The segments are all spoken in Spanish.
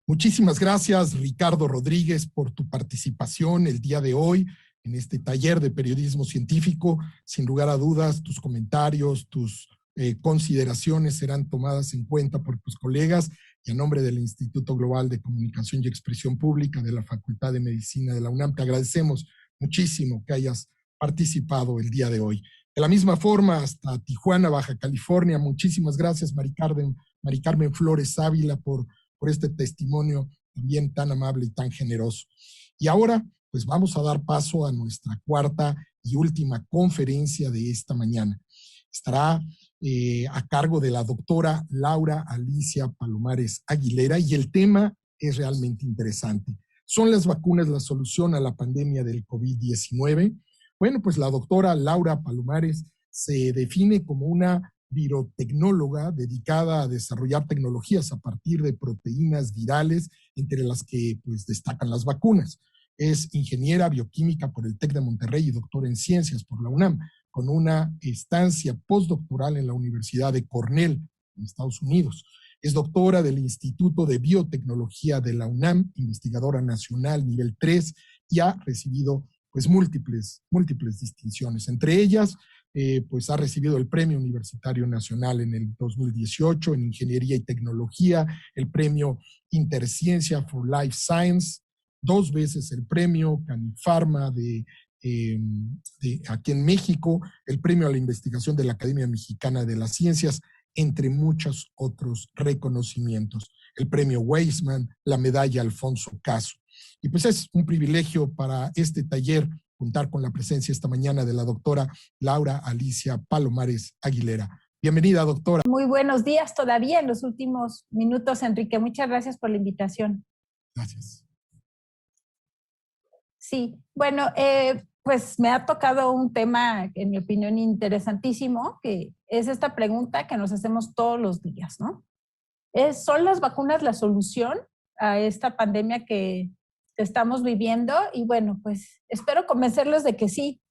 Muchísimas gracias, Ricardo Rodríguez, por tu participación el día de hoy en este taller de periodismo científico. Sin lugar a dudas, tus comentarios, tus consideraciones serán tomadas en cuenta por tus colegas, y a nombre del Instituto Global de Comunicación y Expresión Pública de la Facultad de Medicina de la UNAM, te agradecemos muchísimo que hayas participado el día de hoy. De la misma forma, hasta Tijuana, Baja California, muchísimas gracias, Mari Carmen Flores Ávila, por este testimonio también tan amable y tan generoso. Y ahora, pues vamos a dar paso a nuestra cuarta y última conferencia de esta mañana. Estará a cargo de la doctora Laura Alicia Palomares Aguilera, y el tema es realmente interesante. ¿Son las vacunas la solución a la pandemia del COVID-19? Bueno, pues la doctora Laura Palomares se define como una virotecnóloga dedicada a desarrollar tecnologías a partir de proteínas virales, entre las que pues destacan las vacunas. Es ingeniera bioquímica por el TEC de Monterrey y doctora en ciencias por la UNAM, con una estancia postdoctoral en la Universidad de Cornell, en Estados Unidos. Es doctora del Instituto de Biotecnología de la UNAM, investigadora nacional nivel 3, y ha recibido pues múltiples distinciones. Entre ellas, pues ha recibido el Premio Universitario Nacional en el 2018 en Ingeniería y Tecnología, el Premio Interciencia for Life Science, 2 veces el Premio Canifarma de aquí en México, el Premio a la Investigación de la Academia Mexicana de las Ciencias, entre muchos otros reconocimientos. El Premio Weizmann, la Medalla Alfonso Caso. Y pues es un privilegio para este taller contar con la presencia esta mañana de la doctora Laura Alicia Palomares Aguilera. Bienvenida, doctora. Muy buenos días todavía en los últimos minutos, Enrique. Muchas gracias por la invitación. Gracias. Sí, bueno, pues me ha tocado un tema, en mi opinión, interesantísimo, que es esta pregunta que nos hacemos todos los días, ¿no? ¿Son las vacunas la solución a esta pandemia que estamos viviendo? Y bueno, pues espero convencerlos de que sí.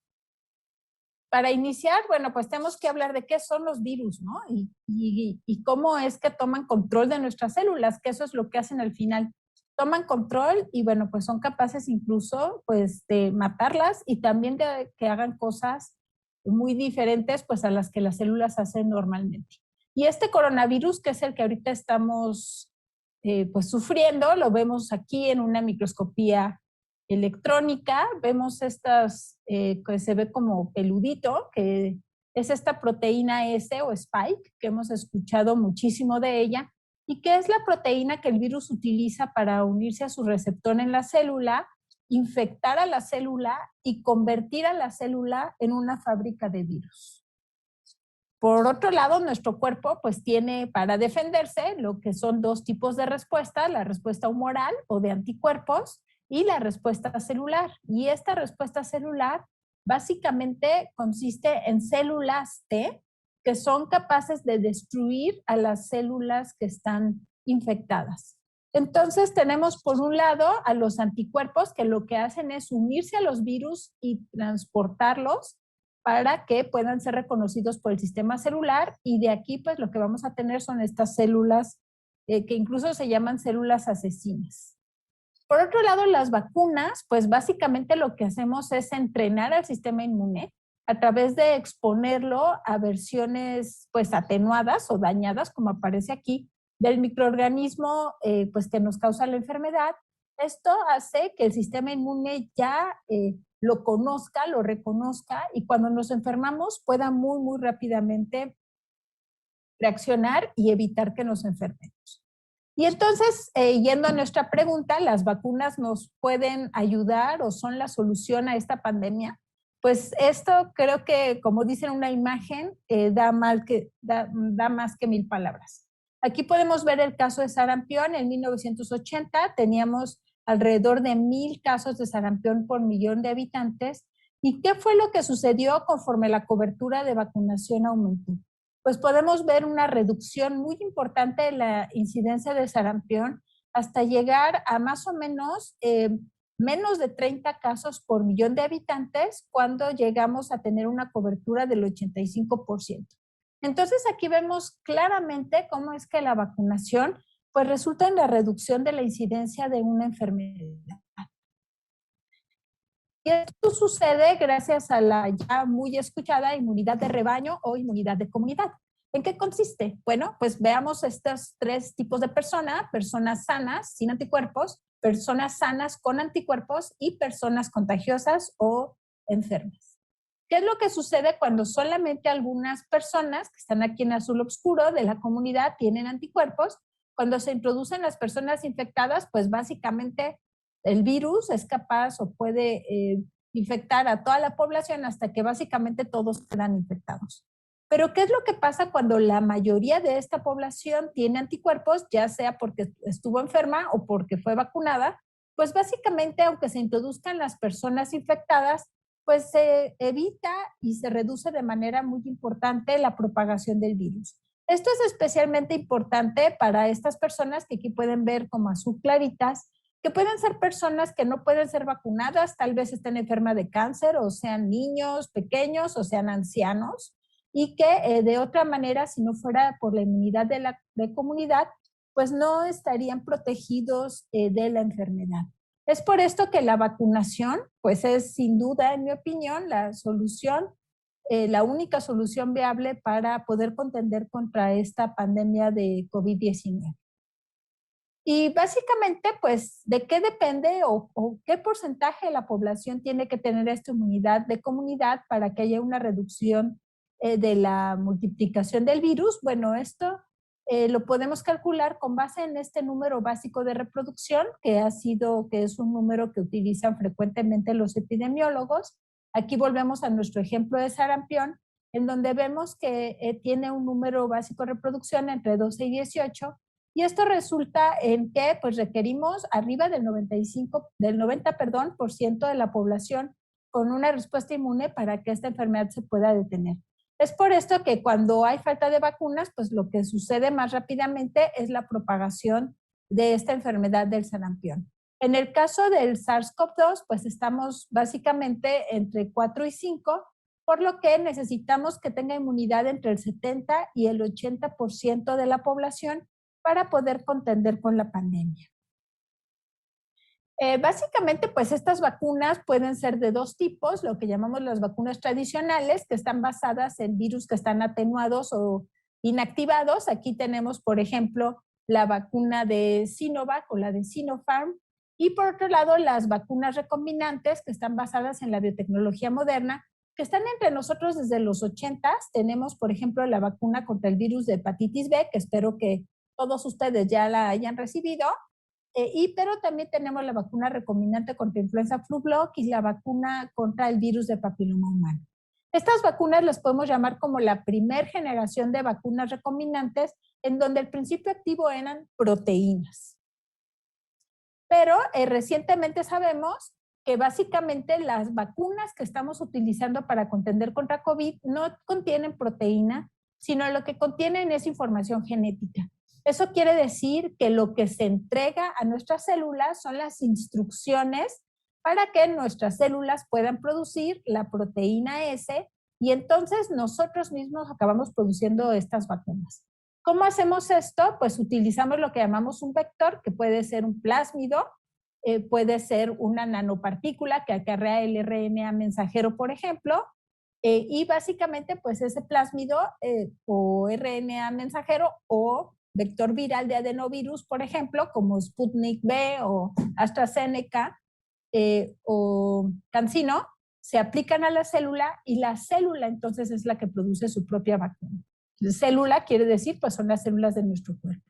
Para iniciar, bueno, pues tenemos que hablar de qué son los virus, ¿no? Y cómo es que toman control de nuestras células, que eso es lo que hacen al final. Toman control y bueno, pues son capaces incluso pues de matarlas y también de que hagan cosas muy diferentes pues a las que las células hacen normalmente. Y este coronavirus, que es el que ahorita estamos pues sufriendo, lo vemos aquí en una microscopía electrónica, vemos estas que se ve como peludito, que es esta proteína S o spike, que hemos escuchado muchísimo de ella, y que es la proteína que el virus utiliza para unirse a su receptor en la célula, infectar a la célula y convertir a la célula en una fábrica de virus. Por otro lado, nuestro cuerpo pues tiene para defenderse lo que son 2 tipos de respuesta, la respuesta humoral o de anticuerpos y la respuesta celular. Y esta respuesta celular básicamente consiste en células T que son capaces de destruir a las células que están infectadas. Entonces tenemos por un lado a los anticuerpos que lo que hacen es unirse a los virus y transportarlos para que puedan ser reconocidos por el sistema celular, y de aquí pues lo que vamos a tener son estas células que incluso se llaman células asesinas. Por otro lado, las vacunas, pues básicamente lo que hacemos es entrenar al sistema inmune a través de exponerlo a versiones pues atenuadas o dañadas, como aparece aquí, del microorganismo pues que nos causa la enfermedad. Esto hace que el sistema inmune ya lo conozca, lo reconozca, y cuando nos enfermamos pueda muy rápidamente reaccionar y evitar que nos enfermemos. Y entonces, yendo a nuestra pregunta, ¿las vacunas nos pueden ayudar o son la solución a esta pandemia? Pues esto creo que, como dicen una imagen, da más que 1000 palabras. Aquí podemos ver el caso de sarampión. En 1980 teníamos alrededor de 1000 casos de sarampión por millón de habitantes. ¿Y qué fue lo que sucedió conforme la cobertura de vacunación aumentó? Pues podemos ver una reducción muy importante de la incidencia de sarampión hasta llegar a más o menos menos de 30 casos por millón de habitantes cuando llegamos a tener una cobertura del 85%. Entonces aquí vemos claramente cómo es que la vacunación pues resulta en la reducción de la incidencia de una enfermedad. Y esto sucede gracias a la ya muy escuchada inmunidad de rebaño o inmunidad de comunidad. ¿En qué consiste? Bueno, pues veamos estos tres tipos de personas: personas sanas sin anticuerpos, personas sanas con anticuerpos y personas contagiosas o enfermas. ¿Qué es lo que sucede cuando solamente algunas personas que están aquí en azul oscuro de la comunidad tienen anticuerpos? Cuando se introducen las personas infectadas, pues básicamente el virus es capaz o puede infectar a toda la población hasta que básicamente todos quedan infectados. Pero ¿qué es lo que pasa cuando la mayoría de esta población tiene anticuerpos, ya sea porque estuvo enferma o porque fue vacunada? Pues básicamente, aunque se introduzcan las personas infectadas, pues se evita y se reduce de manera muy importante la propagación del virus. Esto es especialmente importante para estas personas que aquí pueden ver como azul claritas, que pueden ser personas que no pueden ser vacunadas, tal vez estén enfermas de cáncer, o sean niños pequeños, o sean ancianos, y que de otra manera, si no fuera por la inmunidad de la comunidad, pues no estarían protegidos de la enfermedad. Es por esto que la vacunación, pues es sin duda, en mi opinión, la solución, la única solución viable para poder contender contra esta pandemia de COVID-19. Y básicamente, pues, ¿de qué depende o qué porcentaje de la población tiene que tener esta inmunidad de comunidad para que haya una reducción de la multiplicación del virus? Bueno, esto lo podemos calcular con base en este número básico de reproducción, que es un número que utilizan frecuentemente los epidemiólogos. Aquí volvemos a nuestro ejemplo de sarampión, en donde vemos que tiene un número básico de reproducción entre 12 y 18, y esto resulta en que pues requerimos arriba del 90% de la población con una respuesta inmune para que esta enfermedad se pueda detener. Es por esto que cuando hay falta de vacunas, pues lo que sucede más rápidamente es la propagación de esta enfermedad del sarampión. En el caso del SARS-CoV-2, pues estamos básicamente entre 4 y 5, por lo que necesitamos que tenga inmunidad entre el 70 y el 80% de la población para poder contender con la pandemia. Básicamente, pues estas vacunas pueden ser de dos tipos, lo que llamamos las vacunas tradicionales, que están basadas en virus que están atenuados o inactivados. Aquí tenemos, por ejemplo, la vacuna de Sinovac o la de Sinopharm, y por otro lado, las vacunas recombinantes, que están basadas en la biotecnología moderna, que están entre nosotros desde los 80s. Tenemos, por ejemplo, la vacuna contra el virus de hepatitis B, que espero que todos ustedes ya la hayan recibido, pero también tenemos la vacuna recombinante contra influenza Flublok y la vacuna contra el virus de papiloma humano. Estas vacunas las podemos llamar como la primer generación de vacunas recombinantes, en donde el principio activo eran proteínas. Pero recientemente sabemos que básicamente las vacunas que estamos utilizando para contender contra COVID no contienen proteína, sino lo que contienen es información genética. Eso quiere decir que lo que se entrega a nuestras células son las instrucciones para que nuestras células puedan producir la proteína S, y entonces nosotros mismos acabamos produciendo estas vacunas. ¿Cómo hacemos esto? Pues utilizamos lo que llamamos un vector, que puede ser un plásmido, puede ser una nanopartícula que acarrea el RNA mensajero, por ejemplo, y básicamente pues ese plásmido o RNA mensajero o vector viral de adenovirus, por ejemplo, como Sputnik V o AstraZeneca o CanSino, se aplican a la célula y la célula entonces es la que produce su propia vacuna. Célula quiere decir, pues son las células de nuestro cuerpo.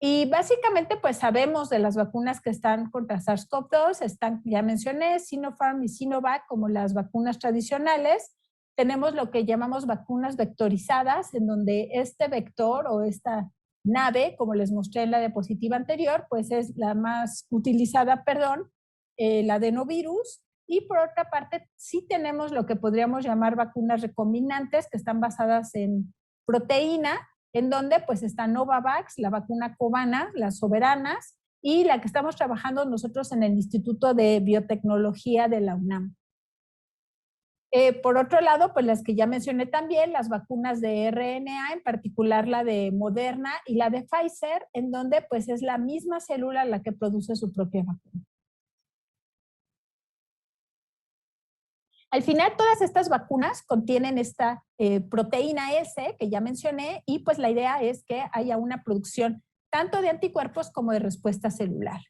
Y básicamente, pues sabemos de las vacunas que están contra SARS-CoV-2, están, ya mencioné, Sinopharm y Sinovac como las vacunas tradicionales. Tenemos lo que llamamos vacunas vectorizadas, en donde este vector o esta nave, como les mostré en la diapositiva anterior, pues es la más utilizada, el adenovirus. Y por otra parte, sí tenemos lo que podríamos llamar vacunas recombinantes, que están basadas en proteína, en donde pues está Novavax, la vacuna cubana, las soberanas, y la que estamos trabajando nosotros en el Instituto de Biotecnología de la UNAM. Por otro lado, pues las que ya mencioné también, las vacunas de RNA, en particular la de Moderna y la de Pfizer, en donde pues es la misma célula la que produce su propia vacuna. Al final, todas estas vacunas contienen esta proteína S que ya mencioné y pues la idea es que haya una producción tanto de anticuerpos como de respuesta celular.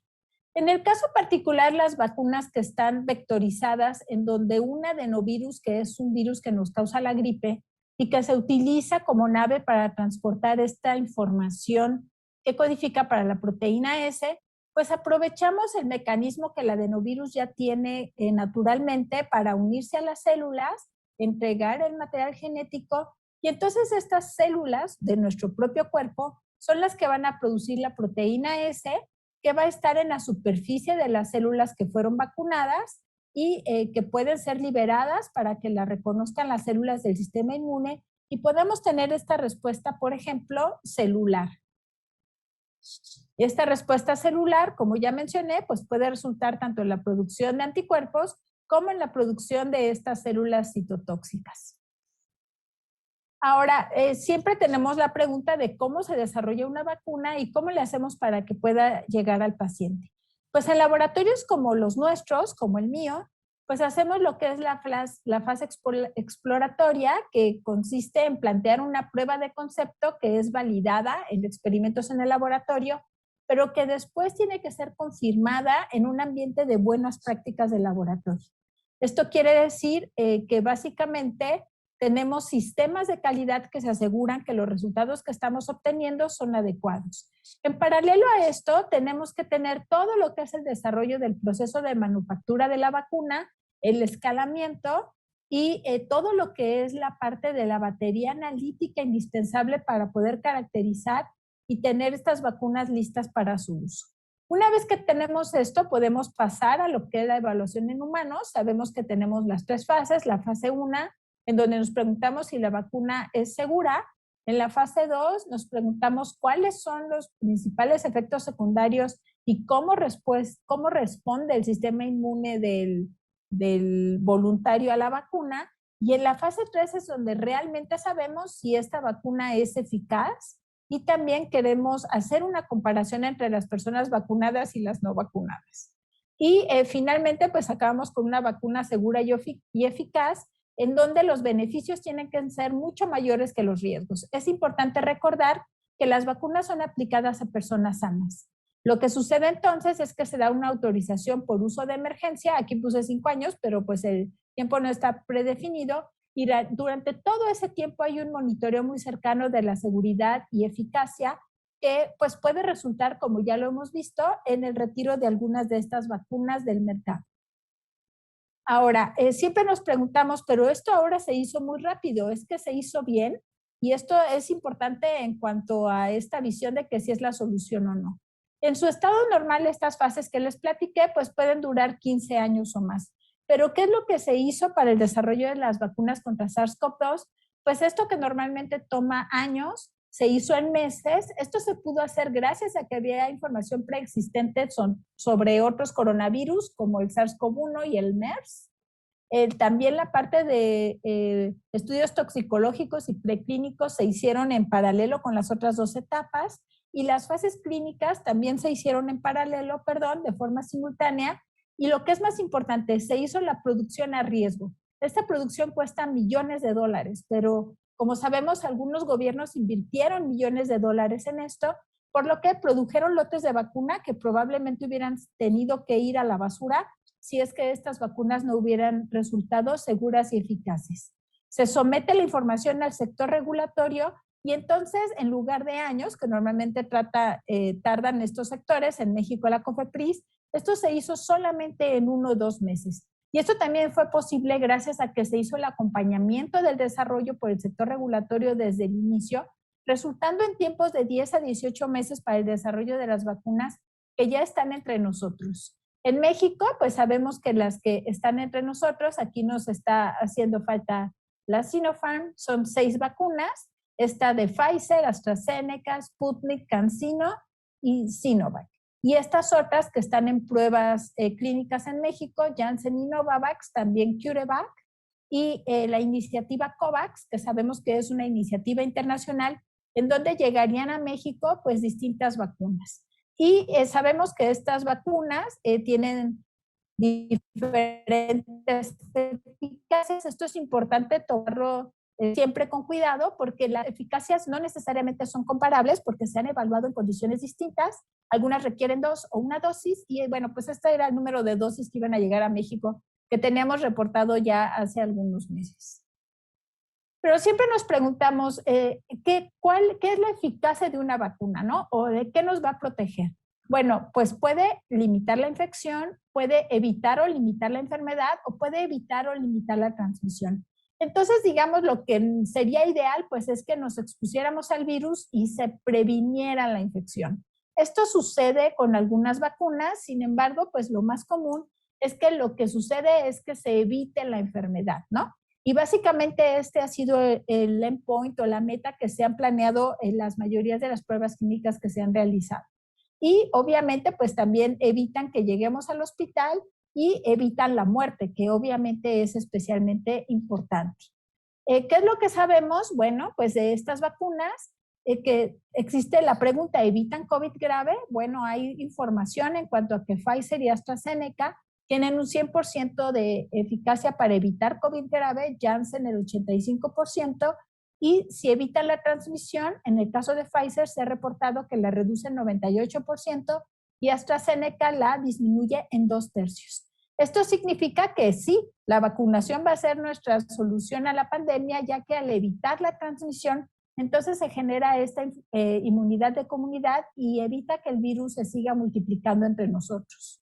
En el caso particular, las vacunas que están vectorizadas, en donde un adenovirus, que es un virus que nos causa la gripe y que se utiliza como nave para transportar esta información que codifica para la proteína S, pues aprovechamos el mecanismo que el adenovirus ya tiene naturalmente para unirse a las células, entregar el material genético y entonces estas células de nuestro propio cuerpo son las que van a producir la proteína S que va a estar en la superficie de las células que fueron vacunadas y que pueden ser liberadas para que la reconozcan las células del sistema inmune y podamos tener esta respuesta, por ejemplo, celular. Esta respuesta celular, como ya mencioné, pues puede resultar tanto en la producción de anticuerpos como en la producción de estas células citotóxicas. Ahora, siempre tenemos la pregunta de cómo se desarrolla una vacuna y cómo le hacemos para que pueda llegar al paciente. Pues en laboratorios como los nuestros, como el mío, pues hacemos lo que es la fase exploratoria, que consiste en plantear una prueba de concepto que es validada en experimentos en el laboratorio, pero que después tiene que ser confirmada en un ambiente de buenas prácticas de laboratorio. Esto quiere decir que básicamente tenemos sistemas de calidad que se aseguran que los resultados que estamos obteniendo son adecuados. En paralelo a esto, tenemos que tener todo lo que es el desarrollo del proceso de manufactura de la vacuna, el escalamiento y todo lo que es la parte de la batería analítica indispensable para poder caracterizar y tener estas vacunas listas para su uso. Una vez que tenemos esto, podemos pasar a lo que es la evaluación en humanos. Sabemos que tenemos las 3 fases, la fase 1, en donde nos preguntamos si la vacuna es segura. En la fase 2 nos preguntamos cuáles son los principales efectos secundarios y cómo responde el sistema inmune del voluntario a la vacuna. Y en la fase 3 es donde realmente sabemos si esta vacuna es eficaz y también queremos hacer una comparación entre las personas vacunadas y las no vacunadas. Y finalmente, pues acabamos con una vacuna segura y eficaz, en donde los beneficios tienen que ser mucho mayores que los riesgos. Es importante recordar que las vacunas son aplicadas a personas sanas. Lo que sucede entonces es que se da una autorización por uso de emergencia, aquí puse 5 años, pero pues el tiempo no está predefinido, y durante todo ese tiempo hay un monitoreo muy cercano de la seguridad y eficacia que pues puede resultar, como ya lo hemos visto, en el retiro de algunas de estas vacunas del mercado. Ahora, siempre nos preguntamos, pero esto ahora se hizo muy rápido, ¿es que se hizo bien? Y esto es importante en cuanto a esta visión de que si es la solución o no. En su estado normal, estas fases que les platiqué, pues pueden durar 15 años o más. Pero ¿qué es lo que se hizo para el desarrollo de las vacunas contra SARS-CoV-2? Pues esto que normalmente toma años, se hizo en meses. Esto se pudo hacer gracias a que había información preexistente sobre otros coronavirus como el SARS-CoV-1 y el MERS. También la parte de estudios toxicológicos y preclínicos se hicieron en paralelo con las otras 2 etapas y las fases clínicas también se hicieron en paralelo, de forma simultánea. Y lo que es más importante, se hizo la producción a riesgo. Esta producción cuesta millones de dólares, pero como sabemos, algunos gobiernos invirtieron millones de dólares en esto, por lo que produjeron lotes de vacuna que probablemente hubieran tenido que ir a la basura si es que estas vacunas no hubieran resultado seguras y eficaces. Se somete la información al sector regulatorio y entonces, en lugar de años, que normalmente tardan estos sectores, en México la COFEPRIS, esto se hizo solamente en 1 o 2 meses. Y esto también fue posible gracias a que se hizo el acompañamiento del desarrollo por el sector regulatorio desde el inicio, resultando en tiempos de 10 a 18 meses para el desarrollo de las vacunas que ya están entre nosotros. En México, pues sabemos que las que están entre nosotros, aquí nos está haciendo falta la Sinopharm, son 6 vacunas, esta de Pfizer, AstraZeneca, Sputnik, CanSino y Sinovac. Y estas otras que están en pruebas clínicas en México, Janssen y Novavax, también CureVac, y la iniciativa COVAX, que sabemos que es una iniciativa internacional en donde llegarían a México pues distintas vacunas. Y sabemos que estas vacunas tienen diferentes eficacias. Esto es importante tomarlo siempre con cuidado porque las eficacias no necesariamente son comparables porque se han evaluado en condiciones distintas. Algunas requieren 2 o 1 dosis y bueno, pues este era el número de dosis que iban a llegar a México que teníamos reportado ya hace algunos meses. Pero siempre nos preguntamos, ¿qué es la eficacia de una vacuna, ¿no? ¿O de qué nos va a proteger? Bueno, pues puede limitar la infección, puede evitar o limitar la enfermedad o puede evitar o limitar la transmisión. Entonces, digamos, lo que sería ideal, pues es que nos expusiéramos al virus y se previniera la infección. Esto sucede con algunas vacunas, sin embargo, pues lo más común es que lo que sucede es que se evite la enfermedad, ¿no? Y básicamente este ha sido el endpoint o la meta que se han planeado en las mayorías de las pruebas clínicas que se han realizado. Y obviamente pues también evitan que lleguemos al hospital y evitan la muerte, que obviamente es especialmente importante. ¿Qué es lo que sabemos? Bueno, pues de estas vacunas, que existe la pregunta, ¿evitan COVID grave? Bueno, hay información en cuanto a que Pfizer y AstraZeneca tienen un 100% de eficacia para evitar COVID grave, Janssen el 85%, y si evitan la transmisión, en el caso de Pfizer se ha reportado que la reduce en 98% y AstraZeneca la disminuye en 2/3. Esto significa que sí, la vacunación va a ser nuestra solución a la pandemia, ya que al evitar la transmisión, entonces se genera esta inmunidad de comunidad y evita que el virus se siga multiplicando entre nosotros.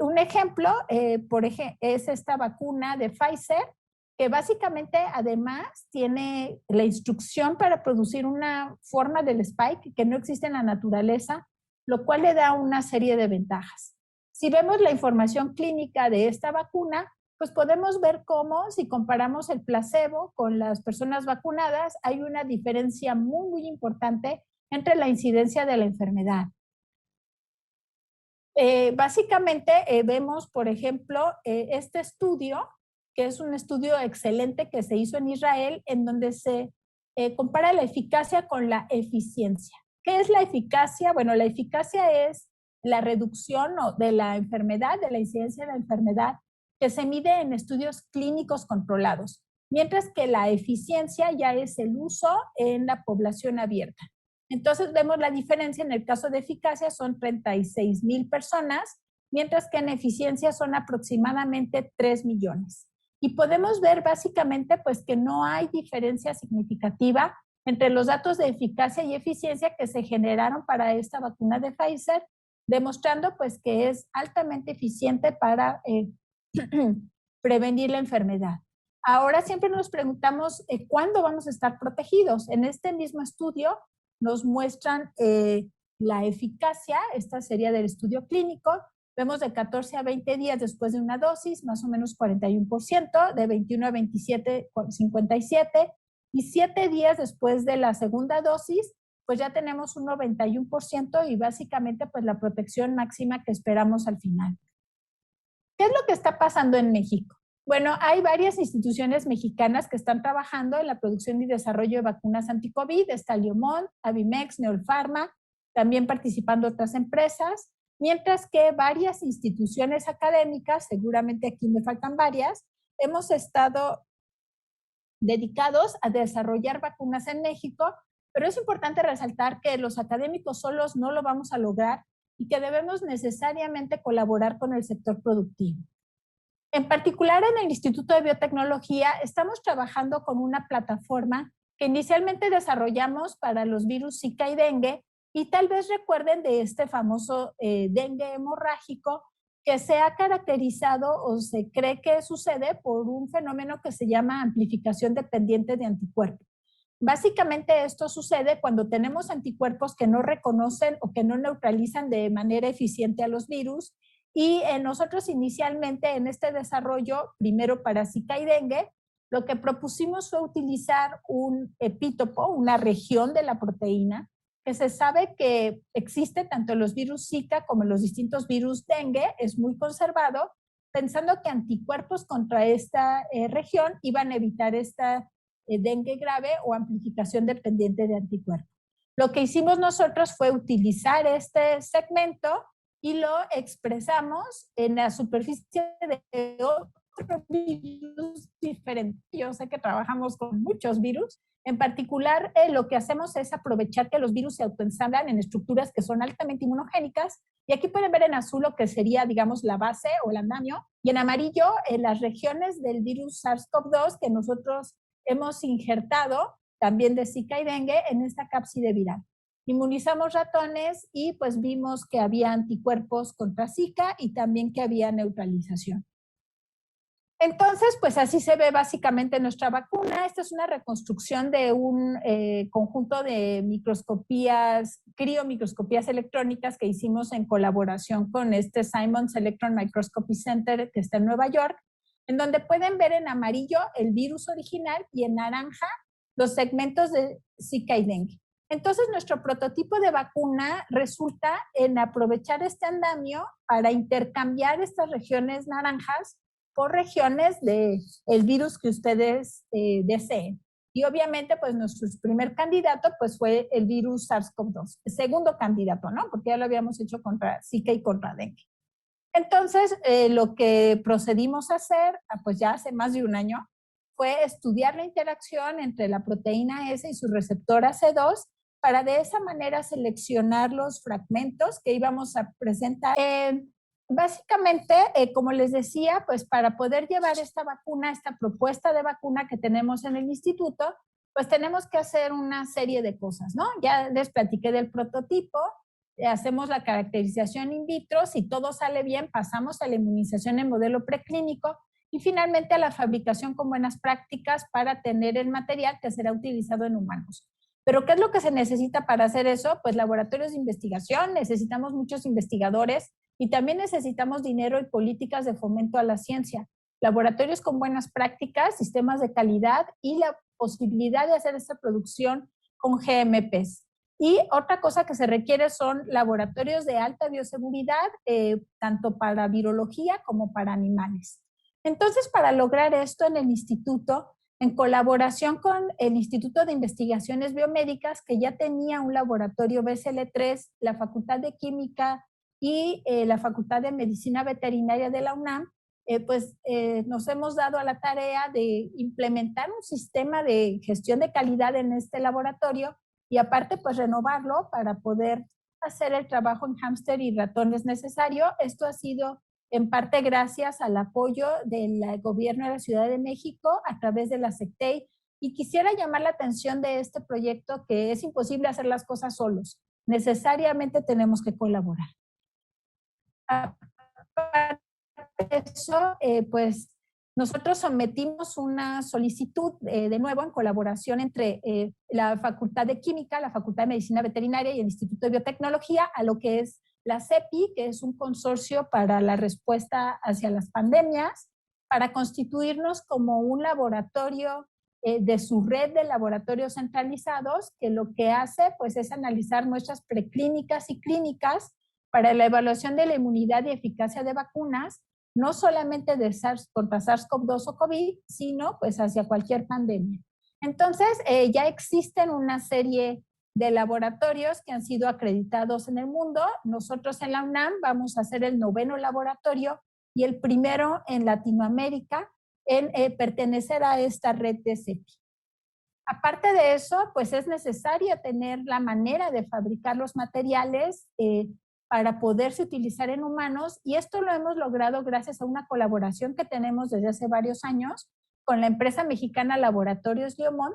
Un ejemplo, es esta vacuna de Pfizer, que básicamente además tiene la instrucción para producir una forma del spike que no existe en la naturaleza, lo cual le da una serie de ventajas. Si vemos la información clínica de esta vacuna, pues podemos ver cómo, si comparamos el placebo con las personas vacunadas, hay una diferencia muy, muy importante entre la incidencia de la enfermedad. Básicamente vemos, por ejemplo, este estudio, que es un estudio excelente que se hizo en Israel, en donde se compara la eficacia con la eficiencia. ¿Qué es la eficacia? Bueno, la eficacia es la reducción de la enfermedad, de la incidencia de la enfermedad, que se mide en estudios clínicos controlados, mientras que la eficiencia ya es el uso en la población abierta. Entonces vemos la diferencia. En el caso de eficacia son 36,000 personas, mientras que en eficiencia son aproximadamente 3 millones. Y podemos ver básicamente pues que no hay diferencia significativa entre los datos de eficacia y eficiencia que se generaron para esta vacuna de Pfizer, demostrando pues que es altamente eficiente para prevenir la enfermedad. Ahora siempre nos preguntamos ¿cuándo vamos a estar protegidos? En este mismo estudio nos muestran la eficacia, esta sería del estudio clínico, vemos de 14 a 20 días después de una dosis, más o menos 41%, de 21 a 27, 57%, y 7 días después de la segunda dosis, pues ya tenemos un 91% y básicamente pues la protección máxima que esperamos al final. ¿Qué es lo que está pasando en México? Bueno, hay varias instituciones mexicanas que están trabajando en la producción y desarrollo de vacunas anti-COVID. Está Liomont, Avimex, Neolfarma, también participando otras empresas, mientras que varias instituciones académicas, seguramente aquí me faltan varias, hemos estado dedicados a desarrollar vacunas en México, pero es importante resaltar que los académicos solos no lo vamos a lograr y que debemos necesariamente colaborar con el sector productivo. En particular, en el Instituto de Biotecnología estamos trabajando con una plataforma que inicialmente desarrollamos para los virus Zika y dengue, y tal vez recuerden de este famoso dengue hemorrágico que se ha caracterizado o se cree que sucede por un fenómeno que se llama amplificación dependiente de anticuerpos. Básicamente esto sucede cuando tenemos anticuerpos que no reconocen o que no neutralizan de manera eficiente a los virus. Y nosotros inicialmente en este desarrollo, primero para Zika y dengue, lo que propusimos fue utilizar un epítopo, una región de la proteína, que se sabe que existe tanto en los virus Zika como en los distintos virus dengue, es muy conservado, pensando que anticuerpos contra esta región iban a evitar esta dengue grave o amplificación dependiente de anticuerpos. Lo que hicimos nosotros fue utilizar este segmento y lo expresamos en la superficie de otro virus diferente. Yo sé que trabajamos con muchos virus. En particular, lo que hacemos es aprovechar que los virus se autoensamblan en estructuras que son altamente inmunogénicas. Y aquí pueden ver en azul lo que sería, digamos, la base o el andamio. Y en amarillo, en las regiones del virus SARS-CoV-2 que nosotros hemos injertado, también de Zika y dengue, en esta cápside viral. Inmunizamos ratones y pues vimos que había anticuerpos contra Zika y también que había neutralización. Entonces, pues así se ve básicamente nuestra vacuna. Esta es una reconstrucción de un conjunto de microscopías, criomicroscopías electrónicas que hicimos en colaboración con este Simons Electron Microscopy Center que está en Nueva York, en donde pueden ver en amarillo el virus original y en naranja los segmentos de Zika y dengue. Entonces, nuestro prototipo de vacuna resulta en aprovechar este andamio para intercambiar estas regiones naranjas por regiones del virus que ustedes deseen. Y obviamente, pues nuestro primer candidato pues, fue el virus SARS-CoV-2. El segundo candidato, ¿no? Porque ya lo habíamos hecho contra Zika y contra dengue. Entonces, lo que procedimos a hacer, pues ya hace más de un año, fue estudiar la interacción entre la proteína S y su receptor AC2 para de esa manera seleccionar los fragmentos que íbamos a presentar. Básicamente, como les decía, pues para poder llevar esta vacuna, esta propuesta de vacuna que tenemos en el instituto, pues tenemos que hacer una serie de cosas, ¿no? Ya les platiqué del prototipo, hacemos la caracterización in vitro, si todo sale bien, pasamos a la inmunización en modelo preclínico y finalmente a la fabricación con buenas prácticas para tener el material que será utilizado en humanos. ¿Pero qué es lo que se necesita para hacer eso? Pues laboratorios de investigación, necesitamos muchos investigadores y también necesitamos dinero y políticas de fomento a la ciencia, laboratorios con buenas prácticas, sistemas de calidad y la posibilidad de hacer esta producción con GMPs. Y otra cosa que se requiere son laboratorios de alta bioseguridad, tanto para virología como para animales. Entonces, para lograr esto en el instituto, en colaboración con el Instituto de Investigaciones Biomédicas, que ya tenía un laboratorio BCL3, la Facultad de Química y la Facultad de Medicina Veterinaria de la UNAM, nos hemos dado a la tarea de implementar un sistema de gestión de calidad en este laboratorio y aparte pues renovarlo para poder hacer el trabajo en hámster y ratones necesario. Esto ha sido en parte gracias al apoyo del gobierno de la Ciudad de México a través de la SECTEI. Y quisiera llamar la atención de este proyecto que es imposible hacer las cosas solos. Necesariamente tenemos que colaborar. Aparte de eso, pues nosotros sometimos una solicitud, de nuevo, en colaboración entre la Facultad de Química, la Facultad de Medicina Veterinaria y el Instituto de Biotecnología a lo que es la CEPI, que es un consorcio para la respuesta hacia las pandemias, para constituirnos como un laboratorio de su red de laboratorios centralizados, que lo que hace pues, es analizar muestras preclínicas y clínicas para la evaluación de la inmunidad y eficacia de vacunas, no solamente de contra SARS-CoV-2 o COVID, sino pues hacia cualquier pandemia. Entonces, ya existen una serie de laboratorios que han sido acreditados en el mundo. Nosotros en la UNAM vamos a ser el 9º laboratorio y el primero en Latinoamérica en pertenecer a esta red de CEPI. Aparte de eso, pues es necesario tener la manera de fabricar los materiales para poderse utilizar en humanos y esto lo hemos logrado gracias a una colaboración que tenemos desde hace varios años con la empresa mexicana Laboratorios Liomont,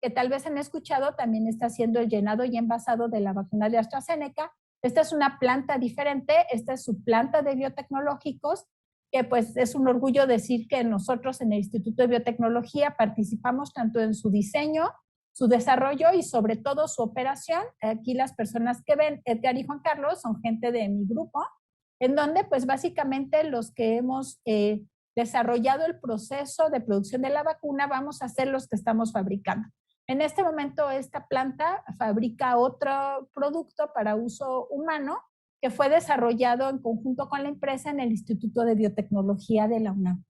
que tal vez han escuchado, también está haciendo el llenado y envasado de la vacuna de AstraZeneca. Esta es una planta diferente, esta es su planta de biotecnológicos, que pues es un orgullo decir que nosotros en el Instituto de Biotecnología participamos tanto en su diseño, su desarrollo y sobre todo su operación. Aquí las personas que ven, Edgar y Juan Carlos, son gente de mi grupo, en donde pues básicamente los que hemos desarrollado el proceso de producción de la vacuna vamos a ser los que estamos fabricando. En este momento esta planta fabrica otro producto para uso humano que fue desarrollado en conjunto con la empresa en el Instituto de Biotecnología de la UNAM.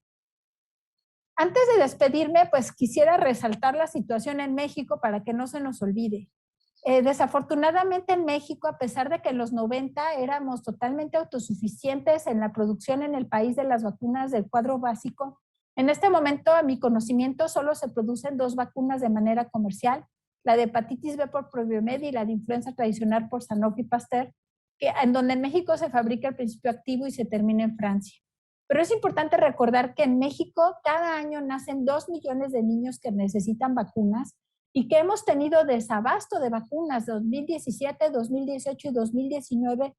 Antes de despedirme, pues quisiera resaltar la situación en México para que no se nos olvide. Desafortunadamente en México, a pesar de que en los 90 éramos totalmente autosuficientes en la producción en el país de las vacunas del cuadro básico, en este momento, a mi conocimiento, solo se producen 2 vacunas de manera comercial, la de hepatitis B por Proviomed y la de influenza tradicional por Sanofi Pasteur, en donde en México se fabrica el principio activo y se termina en Francia. Pero es importante recordar que en México cada año nacen 2 millones de niños que necesitan vacunas y que hemos tenido desabasto de vacunas 2017, 2018 y 2019.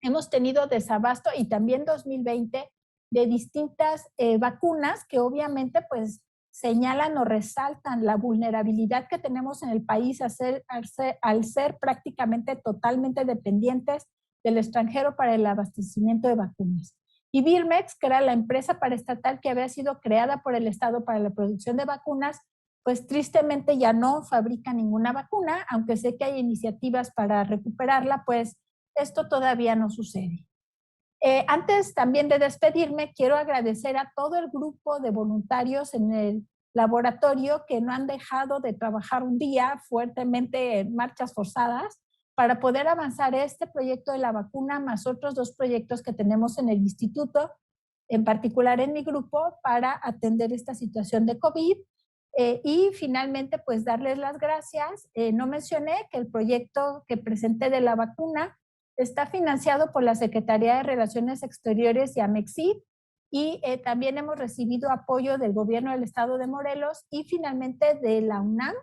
Hemos tenido desabasto y también 2020 de distintas vacunas que obviamente pues señalan o resaltan la vulnerabilidad que tenemos en el país al ser prácticamente totalmente dependientes del extranjero para el abastecimiento de vacunas. Y Birmex, que era la empresa paraestatal que había sido creada por el Estado para la producción de vacunas, pues tristemente ya no fabrica ninguna vacuna, aunque sé que hay iniciativas para recuperarla, pues esto todavía no sucede. Antes también de despedirme, quiero agradecer a todo el grupo de voluntarios en el laboratorio que no han dejado de trabajar un día fuertemente en marchas forzadas para poder avanzar este proyecto de la vacuna, más otros 2 proyectos que tenemos en el instituto, en particular en mi grupo, para atender esta situación de COVID. Y finalmente, pues darles las gracias. No mencioné que el proyecto que presenté de la vacuna está financiado por la Secretaría de Relaciones Exteriores y Amexid, y también hemos recibido apoyo del gobierno del estado de Morelos y finalmente de la UNAM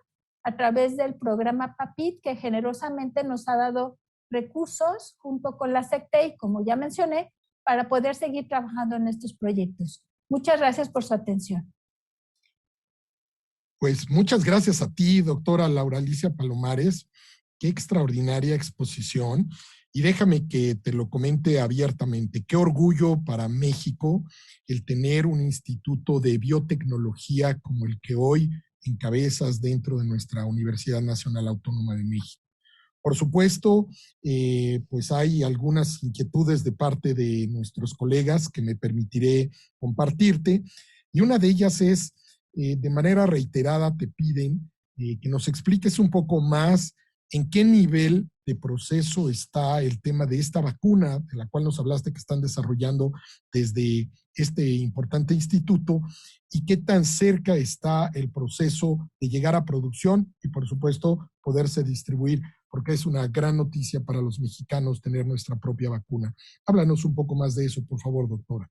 a través del programa PAPIT, que generosamente nos ha dado recursos junto con la SECTE y, como ya mencioné, para poder seguir trabajando en estos proyectos. Muchas gracias por su atención. Pues muchas gracias a ti, doctora Laura Alicia Palomares. Qué extraordinaria exposición. Y déjame que te lo comente abiertamente. Qué orgullo para México el tener un instituto de biotecnología como el que hoy encabezas dentro de nuestra Universidad Nacional Autónoma de México. Por supuesto, pues hay algunas inquietudes de parte de nuestros colegas que me permitiré compartirte. Y una de ellas es, de manera reiterada, te piden que nos expliques un poco más en qué nivel de proceso está el tema de esta vacuna, de la cual nos hablaste que están desarrollando desde este importante instituto, y qué tan cerca está el proceso de llegar a producción y, por supuesto, poderse distribuir, porque es una gran noticia para los mexicanos tener nuestra propia vacuna. Háblanos un poco más de eso, por favor, doctora.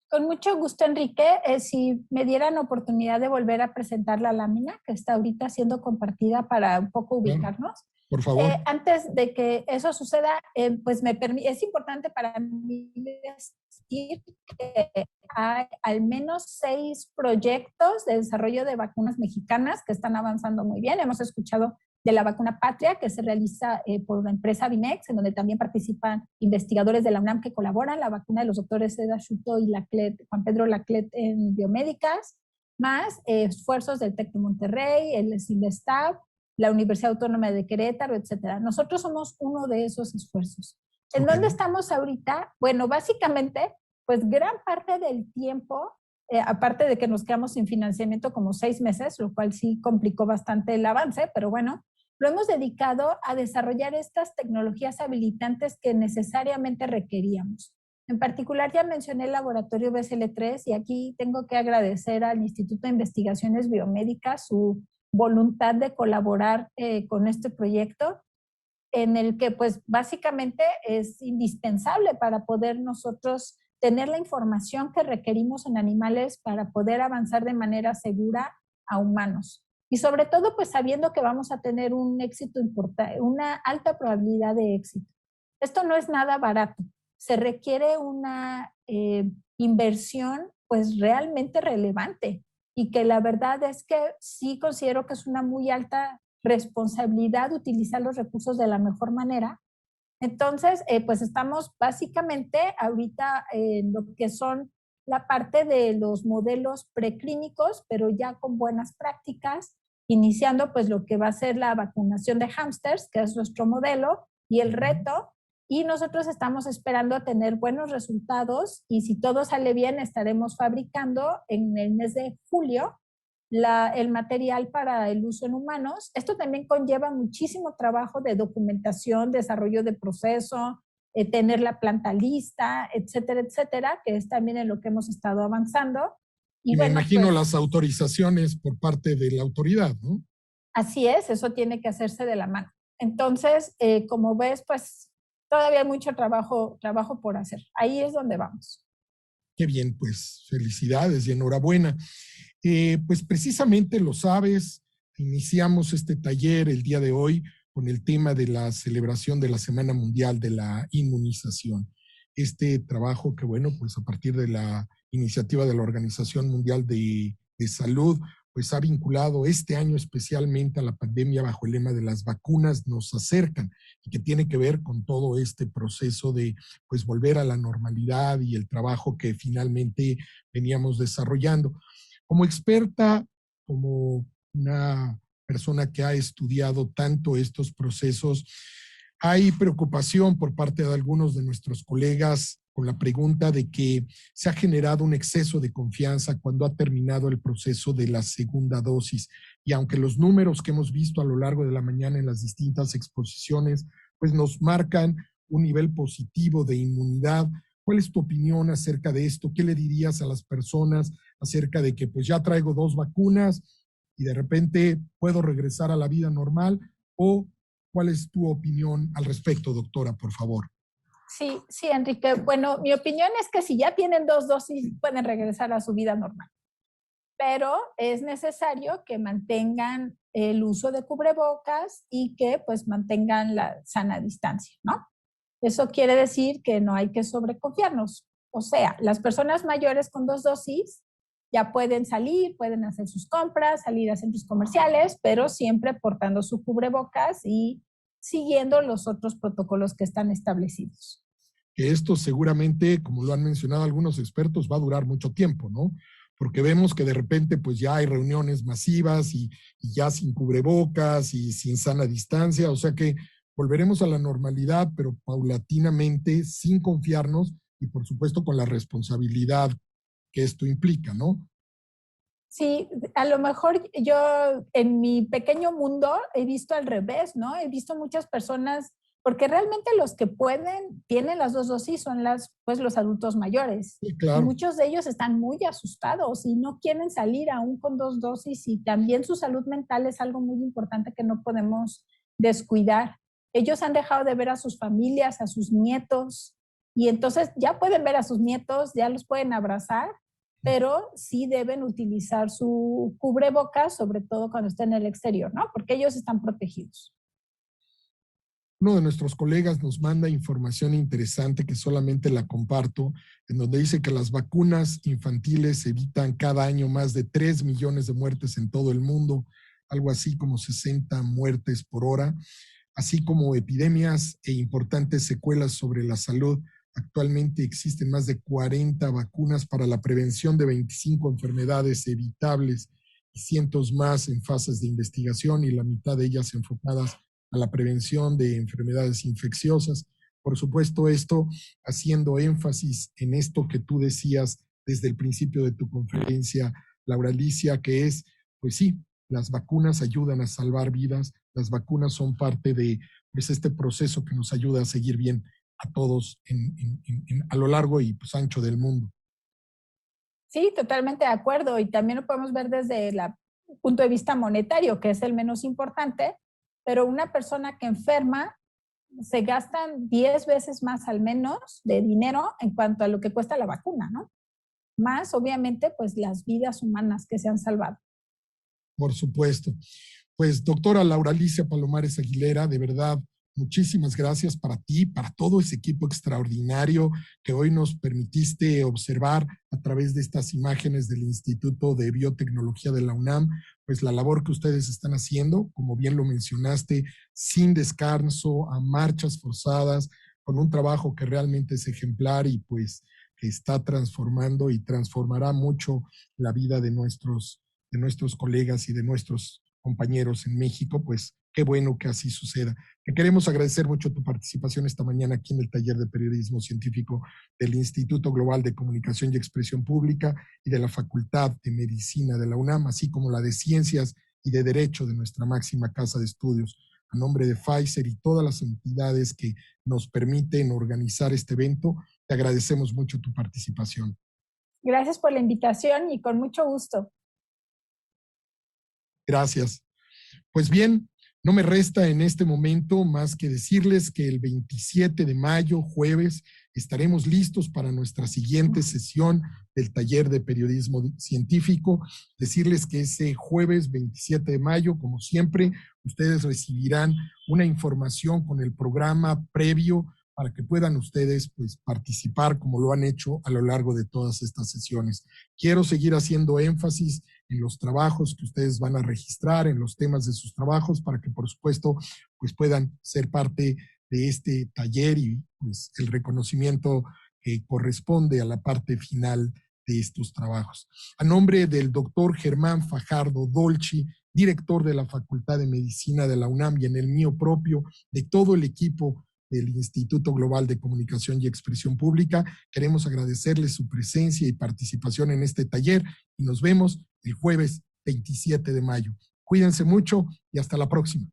Con mucho gusto, Enrique. Si me dieran oportunidad de volver a presentar la lámina que está ahorita siendo compartida para un poco ubicarnos. Por favor. Antes de que eso suceda, pues es importante para mí decir que hay al menos 6 proyectos de desarrollo de vacunas mexicanas que están avanzando muy bien. Hemos escuchado de la vacuna Patria, que se realiza por la empresa Binex, en donde también participan investigadores de la UNAM que colaboran, la vacuna de los doctores Eda Schuto y Juan Pedro Laclet en Biomédicas, más esfuerzos del TEC de Monterrey, el CINVESTAB, la Universidad Autónoma de Querétaro, etcétera. Nosotros somos uno de esos esfuerzos. ¿En dónde estamos ahorita? Bueno, básicamente, pues gran parte del tiempo, aparte de que nos quedamos sin financiamiento como 6 meses, lo cual sí complicó bastante el avance, pero bueno, lo hemos dedicado a desarrollar estas tecnologías habilitantes que necesariamente requeríamos. En particular, ya mencioné el laboratorio BSL-3 y aquí tengo que agradecer al Instituto de Investigaciones Biomédicas su voluntad de colaborar con este proyecto, en el que pues básicamente es indispensable para poder nosotros tener la información que requerimos en animales para poder avanzar de manera segura a humanos. Y sobre todo, pues sabiendo que vamos a tener un éxito importante, una alta probabilidad de éxito. Esto no es nada barato. Se requiere una inversión pues realmente relevante y que la verdad es que sí considero que es una muy alta responsabilidad utilizar los recursos de la mejor manera. Entonces, pues estamos básicamente ahorita en lo que son la parte de los modelos preclínicos, pero ya con buenas prácticas, iniciando pues lo que va a ser la vacunación de hámsters, que es nuestro modelo, y el reto y nosotros estamos esperando a tener buenos resultados y si todo sale bien estaremos fabricando en el mes de julio el material para el uso en humanos. Esto también conlleva muchísimo trabajo de documentación, desarrollo de proceso, tener la planta lista, etcétera, etcétera, que es también en lo que hemos estado avanzando. Y me imagino las autorizaciones por parte de la autoridad, ¿no? Así es, eso tiene que hacerse de la mano. Entonces, como ves, pues todavía hay mucho trabajo por hacer. Ahí es donde vamos. Qué bien, pues felicidades y enhorabuena. Pues precisamente lo sabes, iniciamos este taller el día de hoy con el tema de la celebración de la Semana Mundial de la Inmunización. Este trabajo que, bueno, pues a partir de la iniciativa de la Organización Mundial de Salud, pues ha vinculado este año especialmente a la pandemia bajo el lema de las vacunas nos acercan y que tiene que ver con todo este proceso de pues volver a la normalidad y el trabajo que finalmente veníamos desarrollando. Como experta, como una persona que ha estudiado tanto estos procesos, hay preocupación por parte de algunos de nuestros colegas con la pregunta de que se ha generado un exceso de confianza cuando ha terminado el proceso de la segunda dosis. Y aunque los números que hemos visto a lo largo de la mañana en las distintas exposiciones, pues nos marcan un nivel positivo de inmunidad. ¿Cuál es tu opinión acerca de esto? ¿Qué le dirías a las personas acerca de que pues ya traigo 2 vacunas y de repente puedo regresar a la vida normal? ¿O cuál es tu opinión al respecto, doctora, por favor? Sí, sí, Enrique. Bueno, mi opinión es que si ya tienen 2 dosis, pueden regresar a su vida normal. Pero es necesario que mantengan el uso de cubrebocas y que pues mantengan la sana distancia, ¿no? Eso quiere decir que no hay que sobreconfiarnos. O sea, las personas mayores con 2 dosis ya pueden salir, pueden hacer sus compras, salir a centros comerciales, pero siempre portando su cubrebocas y siguiendo los otros protocolos que están establecidos. Que esto seguramente, como lo han mencionado algunos expertos, va a durar mucho tiempo, ¿no? Porque vemos que de repente pues ya hay reuniones masivas y ya sin cubrebocas y sin sana distancia, o sea que volveremos a la normalidad, pero paulatinamente, sin confiarnos y por supuesto con la responsabilidad que esto implica, ¿no? Sí, a lo mejor yo en mi pequeño mundo he visto al revés, ¿no? He visto muchas personas, porque realmente los que pueden, tienen las 2 dosis son pues los adultos mayores. Sí, Y claro. muchos de ellos están muy asustados y no quieren salir aún con 2 dosis y también su salud mental es algo muy importante que no podemos descuidar. Ellos han dejado de ver a sus familias, a sus nietos y entonces ya pueden ver a sus nietos, ya los pueden abrazar, pero sí deben utilizar su cubrebocas, sobre todo cuando estén en el exterior, ¿no? Porque ellos están protegidos. Uno de nuestros colegas nos manda información interesante que solamente la comparto, en donde dice que las vacunas infantiles evitan cada año más de 3 millones de muertes en todo el mundo, algo así como 60 muertes por hora, así como epidemias e importantes secuelas sobre la salud. Actualmente existen más de 40 vacunas para la prevención de 25 enfermedades evitables y cientos más en fases de investigación y la mitad de ellas enfocadas a la prevención de enfermedades infecciosas. Por supuesto, esto haciendo énfasis en esto que tú decías desde el principio de tu conferencia, Laura Alicia, que es, pues sí, las vacunas ayudan a salvar vidas, las vacunas son parte de pues, este proceso que nos ayuda a seguir bien a todos a lo largo y pues, ancho del mundo. Sí, totalmente de acuerdo. Y también lo podemos ver desde el punto de vista monetario, que es el menos importante, pero una persona que enferma se gastan 10 veces más al menos de dinero en cuanto a lo que cuesta la vacuna, ¿no? Más, obviamente, pues las vidas humanas que se han salvado. Por supuesto. Pues doctora Laura Alicia Palomares Aguilera, de verdad, muchísimas gracias para ti, para todo ese equipo extraordinario que hoy nos permitiste observar a través de estas imágenes del Instituto de Biotecnología de la UNAM, pues la labor que ustedes están haciendo, como bien lo mencionaste, sin descanso, a marchas forzadas, con un trabajo que realmente es ejemplar y pues que está transformando y transformará mucho la vida de nuestros colegas y de nuestros compañeros en México, pues Qué bueno que así suceda. Te queremos agradecer mucho tu participación esta mañana aquí en el taller de periodismo científico del Instituto Global de Comunicación y Expresión Pública y de la Facultad de Medicina de la UNAM, así como la de Ciencias y de Derecho de nuestra máxima casa de estudios. A nombre de Pfizer y todas las entidades que nos permiten organizar este evento, te agradecemos mucho tu participación. Gracias por la invitación y con mucho gusto. Gracias. Pues bien, no me resta en este momento más que decirles que el 27 de mayo, jueves, estaremos listos para nuestra siguiente sesión del taller de periodismo científico. Decirles que ese jueves 27 de mayo, como siempre, ustedes recibirán una información con el programa previo para que puedan ustedes pues, participar como lo han hecho a lo largo de todas estas sesiones. Quiero seguir haciendo énfasis en los trabajos que ustedes van a registrar, en los temas de sus trabajos, para que por supuesto pues puedan ser parte de este taller y pues el reconocimiento que corresponde a la parte final de estos trabajos. A nombre del doctor Germán Fajardo Dolci, director de la Facultad de Medicina de la UNAM y en el mío propio, de todo el equipo del Instituto Global de Comunicación y Expresión Pública, queremos agradecerles su presencia y participación en este taller y nos vemos el jueves 27 de mayo. Cuídense mucho y hasta la próxima.